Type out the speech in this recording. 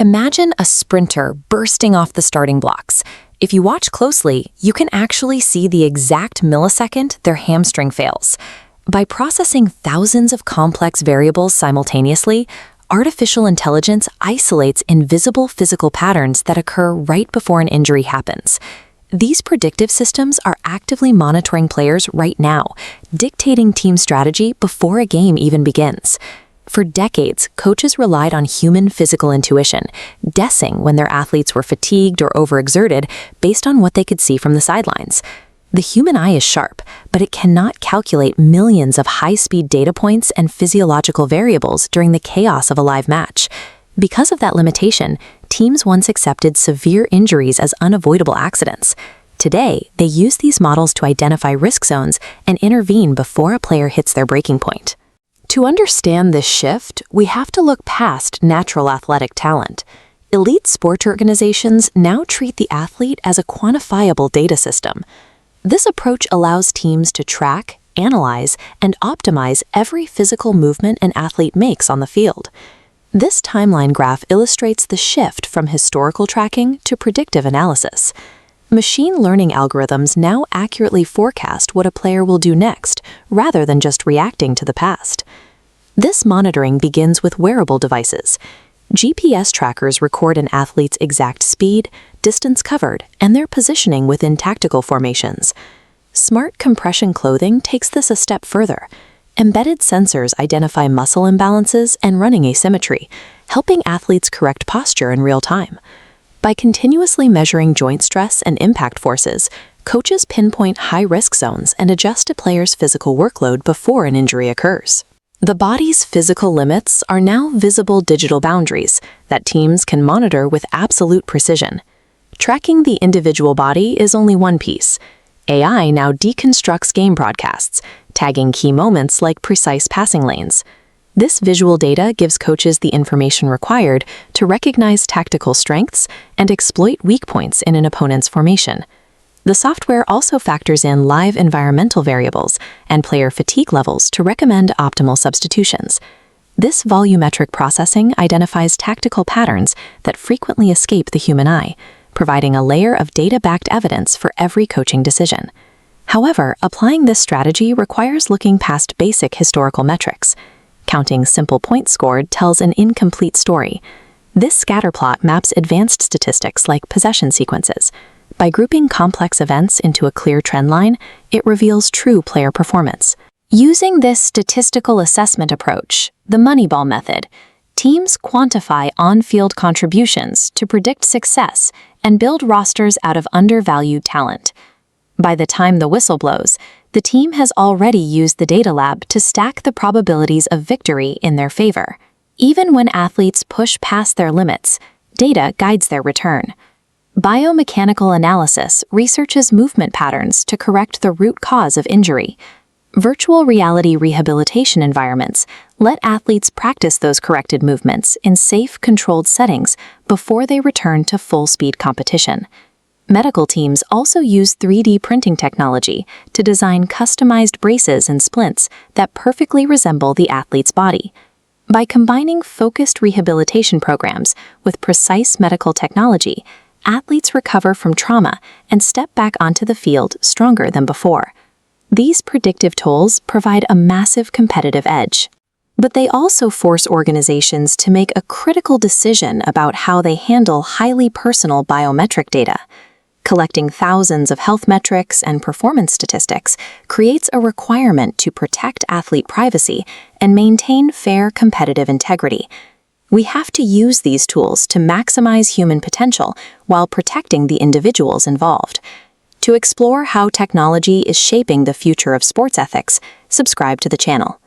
Imagine a sprinter bursting off the starting blocks. If you watch closely, you can actually see the exact millisecond their hamstring fails. By processing thousands of complex variables simultaneously, artificial intelligence isolates invisible physical patterns that occur right before an injury happens. These predictive systems are actively monitoring players right now, dictating team strategy before a game even begins. For decades, coaches relied on human physical intuition, guessing when their athletes were fatigued or overexerted based on what they could see from the sidelines. The human eye is sharp, but it cannot calculate millions of high-speed data points and physiological variables during the chaos of a live match. Because of that limitation, teams once accepted severe injuries as unavoidable accidents. Today, they use these models to identify risk zones and intervene before a player hits their breaking point. To understand this shift, we have to look past natural athletic talent. Elite sport organizations now treat the athlete as a quantifiable data system. This approach allows teams to track, analyze, and optimize every physical movement an athlete makes on the field. This timeline graph illustrates the shift from historical tracking to predictive analysis. Machine learning algorithms now accurately forecast what a player will do next, rather than just reacting to the past. This monitoring begins with wearable devices. GPS trackers record an athlete's exact speed, distance covered, and their positioning within tactical formations. Smart compression clothing takes this a step further. Embedded sensors identify muscle imbalances and running asymmetry, helping athletes correct posture in real time. By continuously measuring joint stress and impact forces, coaches pinpoint high-risk zones and adjust a player's physical workload before an injury occurs. The body's physical limits are now visible digital boundaries that teams can monitor with absolute precision. Tracking the individual body is only one piece. AI now deconstructs game broadcasts, tagging key moments like precise passing lanes. This visual data gives coaches the information required to recognize tactical strengths and exploit weak points in an opponent's formation. The software also factors in live environmental variables and player fatigue levels to recommend optimal substitutions. This volumetric processing identifies tactical patterns that frequently escape the human eye, providing a layer of data-backed evidence for every coaching decision. However, applying this strategy requires looking past basic historical metrics. Counting simple points scored tells an incomplete story. This scatterplot maps advanced statistics like possession sequences. By grouping complex events into a clear trend line, it reveals true player performance. Using this statistical assessment approach, the Moneyball method, teams quantify on-field contributions to predict success and build rosters out of undervalued talent. By the time the whistle blows, the team has already used the data lab to stack the probabilities of victory in their favor. Even when athletes push past their limits, data guides their return. Biomechanical analysis researches movement patterns to correct the root cause of injury. Virtual reality rehabilitation environments let athletes practice those corrected movements in safe, controlled settings before they return to full-speed competition. Medical teams also use 3D printing technology to design customized braces and splints that perfectly resemble the athlete's body. By combining focused rehabilitation programs with precise medical technology, athletes recover from trauma and step back onto the field stronger than before. These predictive tools provide a massive competitive edge. But they also force organizations to make a critical decision about how they handle highly personal biometric data. Collecting thousands of health metrics and performance statistics creates a requirement to protect athlete privacy and maintain fair competitive integrity. We have to use these tools to maximize human potential while protecting the individuals involved. To explore how technology is shaping the future of sports ethics, subscribe to the channel.